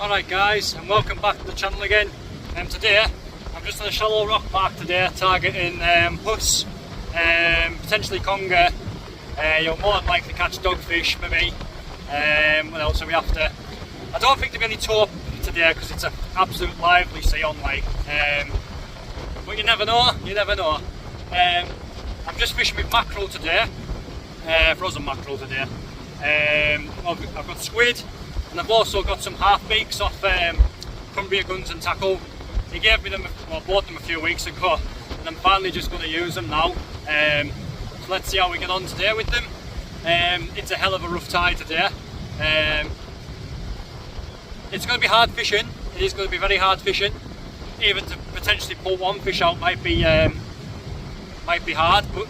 Alright guys, and welcome back to the channel again. Today I'm just on a shallow rock park today, targeting huss, potentially conger. You'll more than likely catch dogfish, maybe. What else are we after? I don't think there'll be any taupe today because it's an absolute lively sea on lake. But you never know, you never know. I'm just fishing with mackerel today, frozen mackerel today. I've got squid, and I've also got some half beaks off Cumbria Guns and Tackle. He gave me them, well, bought them a few weeks ago, and I'm finally just going to use them now. So let's see how we get on today with them. It's a hell of a rough tide today. It's going to be hard fishing. It is going to be very hard fishing. Even to potentially pull one fish out might be hard, but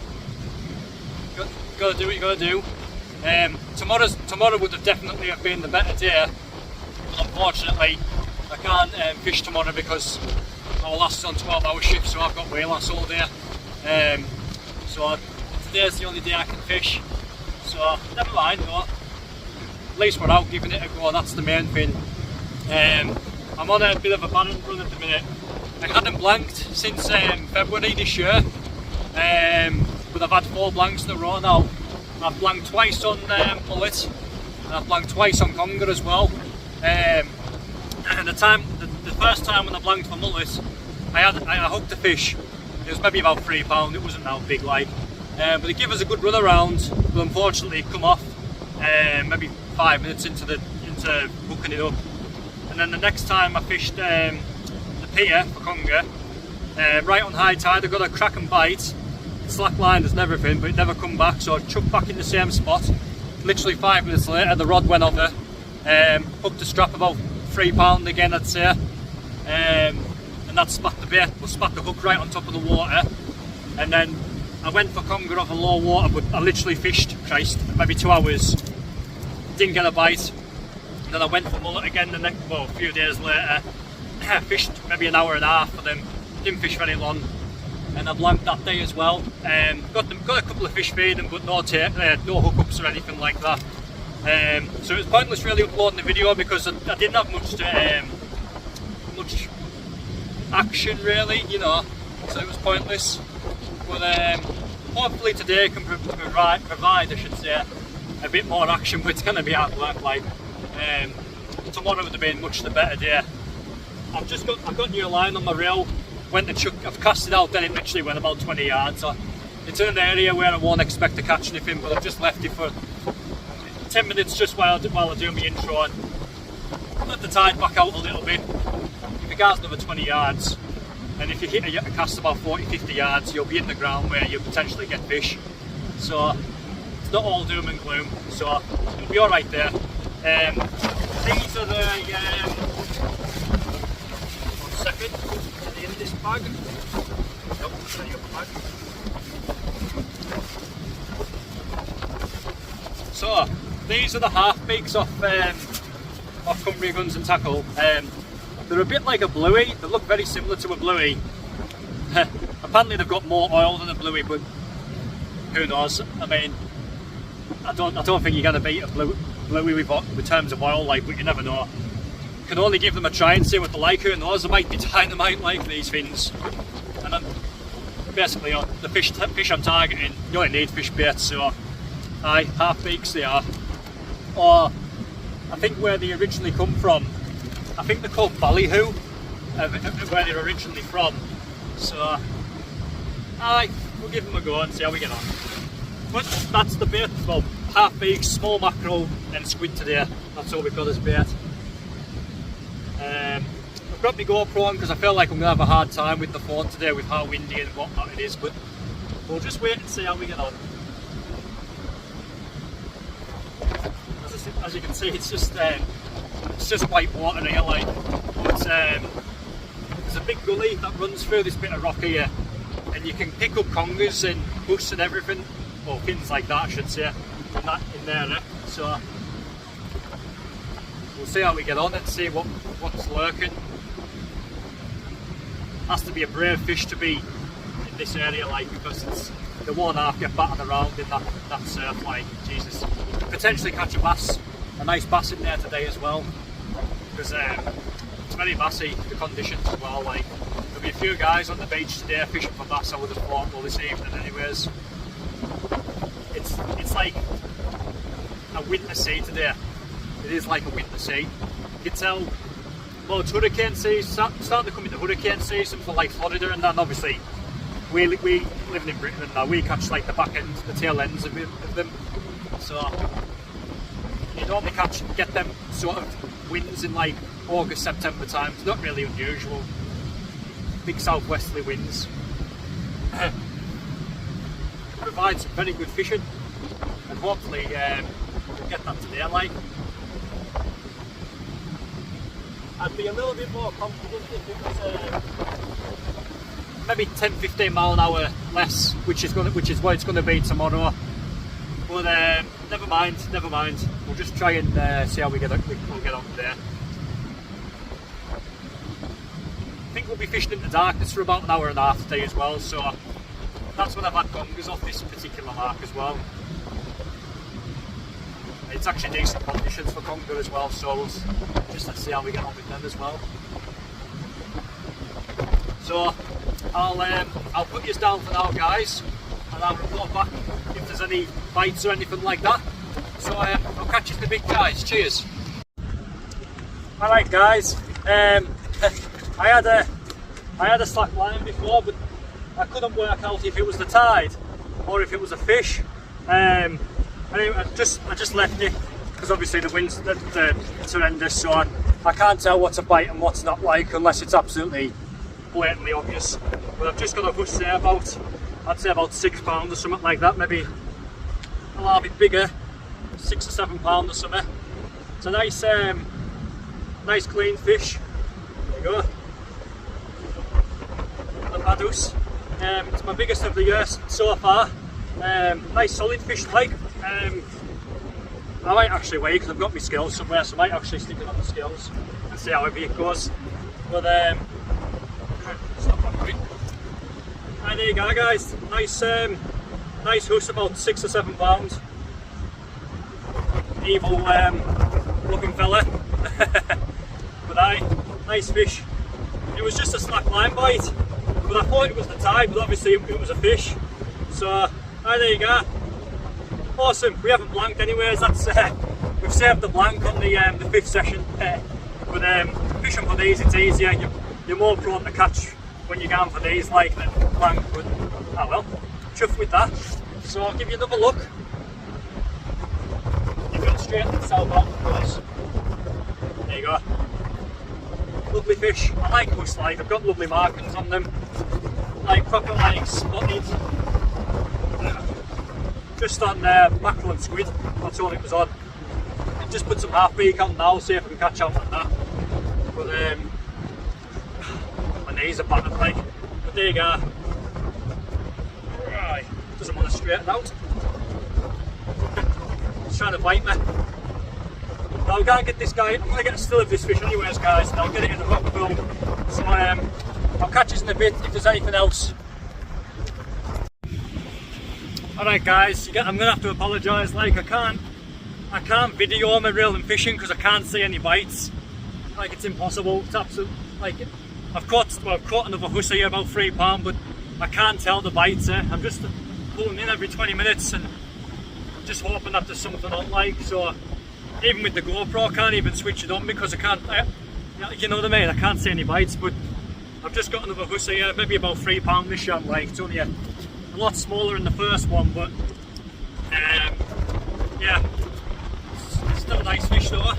got to do what you got to do. Tomorrow would have definitely have been the better day, but unfortunately I can't fish tomorrow because our last is on 12-hour shift, so I've got waylass all day. So today's the only day I can fish, so never mind though. At least we're out giving it a go, that's the main thing. I'm on a bit of a barren run at the minute. I hadn't blanked since February this year, but I've had 4 blanks in a row now. I've blanked twice on mullet, and I've blanked twice on conger as well. And the first time when I blanked for mullet, I hooked a fish. It was maybe about £3. It wasn't that big, like, but it gave us a good run around. But unfortunately, it come off maybe 5 minutes into hooking it up. And then the next time I fished the pier for conger, right on high tide, I got a crack and bite. Slack lined and everything, but it never come back, so I chucked back in the same spot. Literally 5 minutes later the rod went over, hooked the strap about £3 again, I'd say, and that spat the bait, well, spat the hook right on top of the water. And then I went for conger off a low water, but I literally fished, maybe 2 hours, didn't get a bite. And then I went for mullet again the next, well, a few days later, fished maybe an hour and a half for them, didn't fish very long. And I blanked that day as well. Got a couple of fish feeding, but no hookups or anything like that. So it was pointless really uploading the video because I didn't have much action really, you know. So it was pointless. But hopefully today can provide, I should say, a bit more action. But it's going to be hard work. Like tomorrow would have been much the better day. I've got new line on my reel. I've cast it out, then it literally went about 20 yards. So it's in an area where I won't expect to catch anything, but I've just left it for 10 minutes just while I do my intro and let the tide back out a little bit. If it goes another 20 yards, and if you hit a cast about 40-50 yards, you'll be in the ground where you potentially get fish. So it's not all doom and gloom, so it'll be alright there. These are the... one second. In this bag. Nope, bag. So these are the half beaks off Cumbria Guns and Tackle. They're a bit like a bluey. They look very similar to a bluey. Apparently they've got more oil than a bluey, but who knows? I mean, I don't think you're gonna beat a bluey with terms of oil, like, but you never know. Can only give them a try and see what they're like. Who knows, they might be dynamite like these things. And then basically the fish I'm targeting, you only need fish bait, so half beaks they are. Or I think where they originally come from, I think they're called ballyhoo, where they're originally from. So we'll give them a go and see how we get on. But that's the bait. Well, half beaks, small mackerel and squid today. That's all we've got as bait. I've got my GoPro on because I feel like I'm going to have a hard time with the phone today with how windy and whatnot it is, but we'll just wait and see how we get on. As you can see, it's just white water here, like, but there's a big gully that runs through this bit of rock here, and you can pick up congers and huss and everything, or fins like that I should say, in there. So we'll see how we get on and see what's lurking. Has to be a brave fish to be in this area, like, because they won't half get battered around in that surf, like, Jesus. Potentially catch a bass, a nice bass in there today as well. because it's very massy, the conditions as well. Like, there'll be a few guys on the beach today fishing for bass, I would have thought, well, this evening anyways. It's like a winter sea today. It is like a winter sea. You can tell, well, it's hurricane season, starting to come into hurricane season for like Florida, and then obviously we living in Britain and now we catch like the back end, the tail ends of them. So you normally get them sort of winds in like August, September time. It's not really unusual. Big southwesterly winds. Provides some very good fishing, and hopefully we'll get that today. Like, I'd be a little bit more confident if it was maybe 10-15 mile an hour less, which is what it's going to be tomorrow. But never mind. We'll just try and see how we'll get on there. I think we'll be fishing in the darkness for about an hour and a half today as well. So that's when I've had gongers off this particular mark as well. It's actually decent conditions for conger as well, so we'll just see how we get on with them as well. So I'll put you down for now, guys, and I'll report back if there's any bites or anything like that. So I'll catch you in a bit, guys. Cheers. Alright, guys. I had a slack line before, but I couldn't work out if it was the tide or if it was a fish. Anyway, I just left it because obviously the wind's it's horrendous, so I can't tell what's a bite and what's not, like, unless it's absolutely blatantly obvious. But I've just got a huss there about, I'd say about £6 or something like that, maybe a little bit bigger, £6 or £7 or something. It's a nice, nice clean fish. There you go. The bad huss. It's my biggest of the year so far. Nice solid fish, like. I might actually weigh because I've got my scales somewhere, so I might actually stick it on the scales and see how heavy it goes. But stop that quick. And there you go, guys. Nice, nice huss, about £6 or £7. Evil looking fella. But nice fish. It was just a slack line bite, but I thought it was the tide, but obviously it was a fish. So there you go. Awesome. We haven't blanked anyways. That's we've saved the blank on the fifth session. But fishing for these, it's easier. You're more prone to catch when you're going for these, like, than blank. But oh well, chuffed with that. So I'll give you another look. You've got straight to the southbound, of course. There you go. Lovely fish. I like huss, like, I've got lovely markings on them. Like proper, like, spotted. Just on mackerel and squid, that's all it was on. I've just put some half beak on now, see if I can catch out on that. But my knees are battered, like. But there you go. Right, doesn't want to straighten out. He's trying to bite me. Now I'm going to get this guy, I'm going to get a still of this fish anyways, guys, and I'll get it in the rock film. So I'll catch you in a bit if there's anything else. Alright, guys, I'm gonna have to apologise. Like, I can't video my reeling fishing because I can't see any bites. Like, it's impossible. It's absolute, like, I've caught another huss here, about £3, but I can't tell the bites. I'm just pulling in every 20 minutes and just hoping that there's something on, like. So even with the GoPro, I can't even switch it on because I can't. You know what I mean? I can't see any bites. But I've just got another huss here, maybe about £3 this shot. Like, it's only a lot smaller than the first one, but yeah, it's still a nice fish though.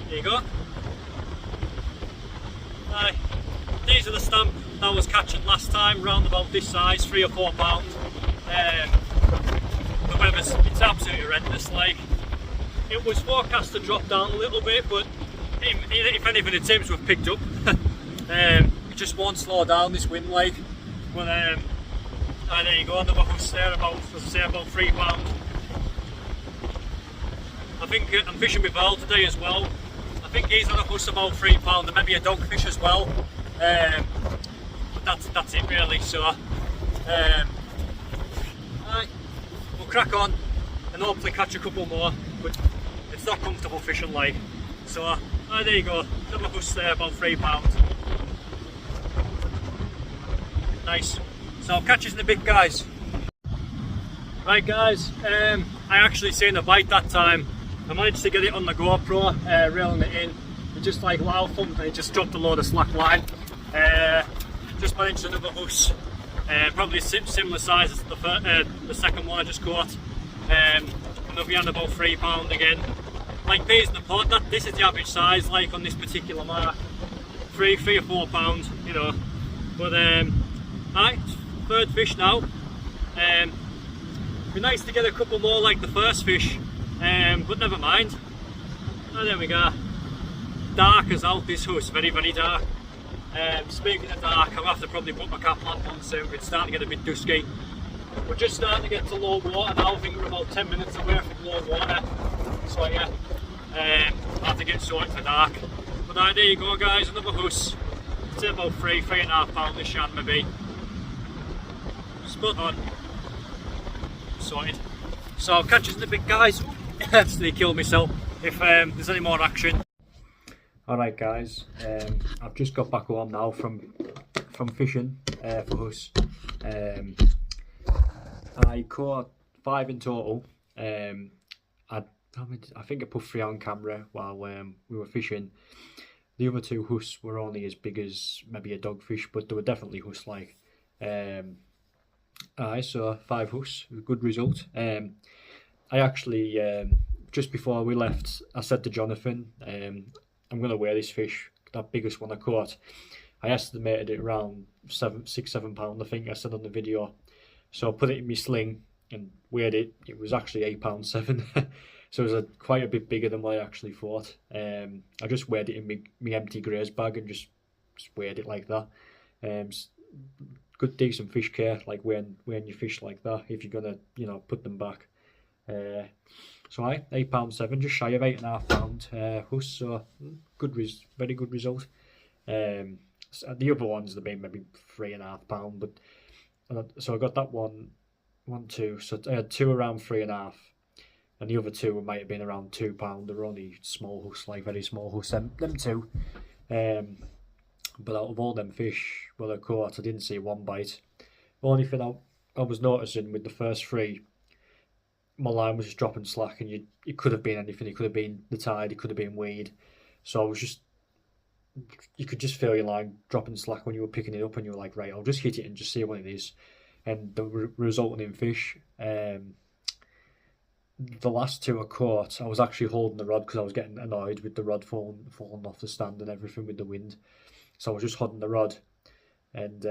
There you go. These are the stamp that I was catching last time, round about this size, £3 or £4. The weather's, it's absolutely horrendous. Like, it was forecast to drop down a little bit, but if anything, it seems to have picked up. It just won't slow down, this wind, like. But there you go, another huss there, about, as I say, about £3. I think I'm fishing with Earl today as well. I think he's on a huss about £3, and maybe a dogfish as well. But that's it really. So we'll crack on and hopefully catch a couple more. But it's not comfortable fishing, like. So Ah, there you go, another huss there, about £3. Nice. So I'll catch you in a bit, guys. Right guys, I actually seen a bite that time. I managed to get it on the GoPro, reeling it in. It just like loud thumped and it just dropped a load of slack line. Just managed another huss, probably similar size as the second one I just caught. And they'll be on about £3 again. Like peas in the pot, this is the average size like on this particular mark. Three or £4, you know. But alright, third fish now. Be nice to get a couple more like the first fish, but never mind. Oh, there we go. Dark as out this huss, very dark. Speaking of dark, I'll have to probably put my cap lamp on soon. It's starting to get a bit dusky. We're just starting to get to low water now. I think we're about 10 minutes away from low water. So yeah, I'll have to get sorted for dark. But there you go, guys, another huss. It's about £3.5 this shan maybe. Spot on. Sorted. So I'll catch you in a bit, guys. Actually killed myself if there's any more action. Alright guys, I've just got back home now from fishing for huss. I caught 5 in total. I think I put 3 on camera while we were fishing. The other 2 huss were only as big as maybe a dogfish, but they were definitely huss like. So 5 huss, a good result. I actually, just before we left, I said to Jonathan, I'm going to weigh this fish, that biggest one I caught. I estimated it around 6-7 pounds, I think I said on the video. So I put it in my sling and weighed it. It was actually £8.7. So it was quite a bit bigger than what I actually thought. I just weighed it in my empty graze bag and just weighed it like that. Good decent fish care, like weighing your fish like that if you're gonna, you know, put them back. So £8.7, just shy of £8.5 huss. So very good result. So the other ones have been maybe £3.5, but so I got that one, 2. So I had 2 around 3.5, and the other 2 might have been around £2. They're only small huss, like very small huss. Them 2. But out of all them fish, well, I caught, I didn't see one bite. Only thing I was noticing with the first 3, my line was just dropping slack, and it could have been anything. It could have been the tide, it could have been weed. So I was just, you could just feel your line dropping slack when you were picking it up, and you were like, right, I'll just hit it and just see what it is. And the resulting in fish, the last 2 I caught, I was actually holding the rod because I was getting annoyed with the rod falling off the stand and everything with the wind. So I was just holding the rod, and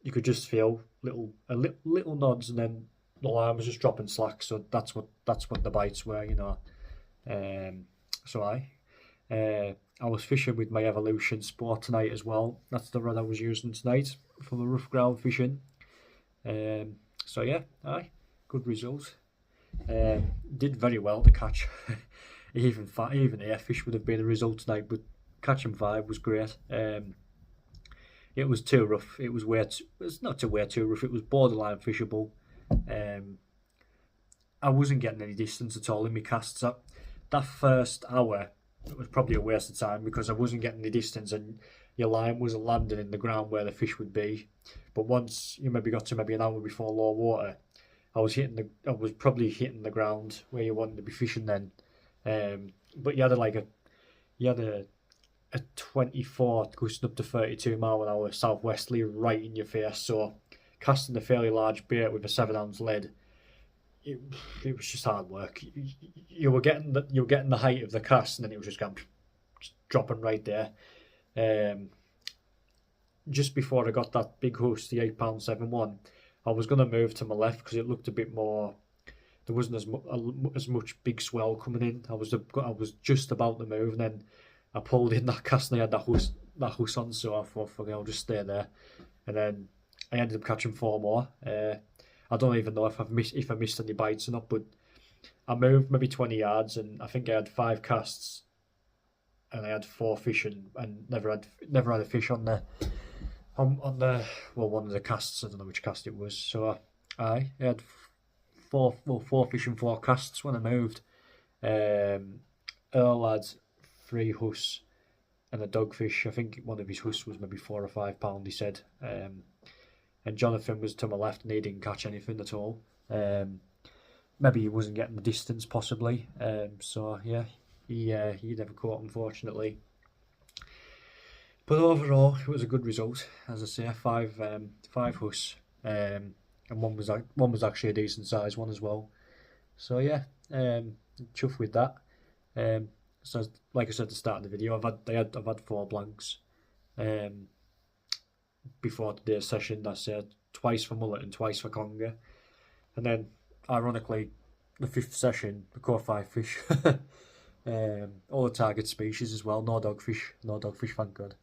you could just feel little nods, and then the line was just dropping slack. So that's what the bites were, you know. So I was fishing with my Evolution Sport tonight as well. That's the rod I was using tonight for the rough ground fishing. So yeah, good result. Did very well to catch. even airfish would have been a result tonight, but catching 5 was great. It was too rough. It was not too rough. It was borderline fishable. I wasn't getting any distance at all in my casts. That first hour, it was probably a waste of time because I wasn't getting the distance, and your line wasn't landing in the ground where the fish would be. But once you maybe got to an hour before low water, I was probably hitting the ground where you wanted to be fishing then. But you had a 24 gusting up to 32 mile an hour southwesterly right in your face. So casting a fairly large bait with a 7-ounce lead, it was just hard work. You were getting the height of the cast, and then it was just dropping right there. Just before I got that big huss, the £8.7 one, I was going to move to my left because it looked a bit more. There wasn't as much big swell coming in. I was just about to move, and then I pulled in that cast and I had that huss on, so I thought, fuck it, I'll just stay there. And then I ended up catching 4 more. I don't even know if I missed any bites or not, but I moved maybe 20 yards, and I think I had 5 casts, and I had 4 fish, and never had a fish on one of the casts. I don't know which cast it was. So I had 4 fish and 4 casts when I moved. Earl had 3 huss and a dogfish. I think one of his huss was maybe £4 or £5, he said. And Jonathan was to my left and he didn't catch anything at all. Maybe he wasn't getting the distance, possibly. So yeah, he never caught, unfortunately. But overall, it was a good result. As I say, five huss, and one was actually a decent sized one as well. So yeah, chuffed with that. So like I said at the start of the video, I've had 4 blanks. Before today's session, that's twice for mullet and twice for conger, and then ironically, the 5th session I caught 5 fish. All the target species as well. No dogfish, thank God.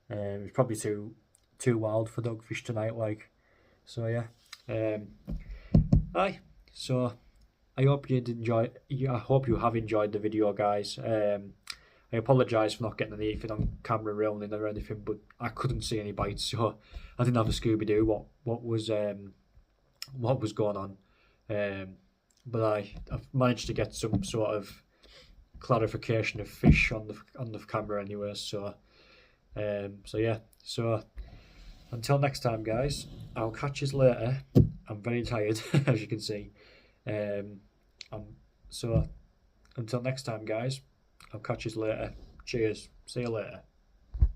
It was probably too wild for dogfish tonight, like. So yeah, aye. So I hope you did enjoy. I hope you have enjoyed the video, guys. I apologise for not getting anything on camera rolling or anything, but I couldn't see any bites, so I didn't have a Scooby-Doo what was going on. But I've managed to get some sort of clarification of fish on the camera anyway. So yeah. So until next time, guys, I'll catch you later. I'm very tired, as you can see. So until next time, guys, I'll catch you later. Cheers. See you later.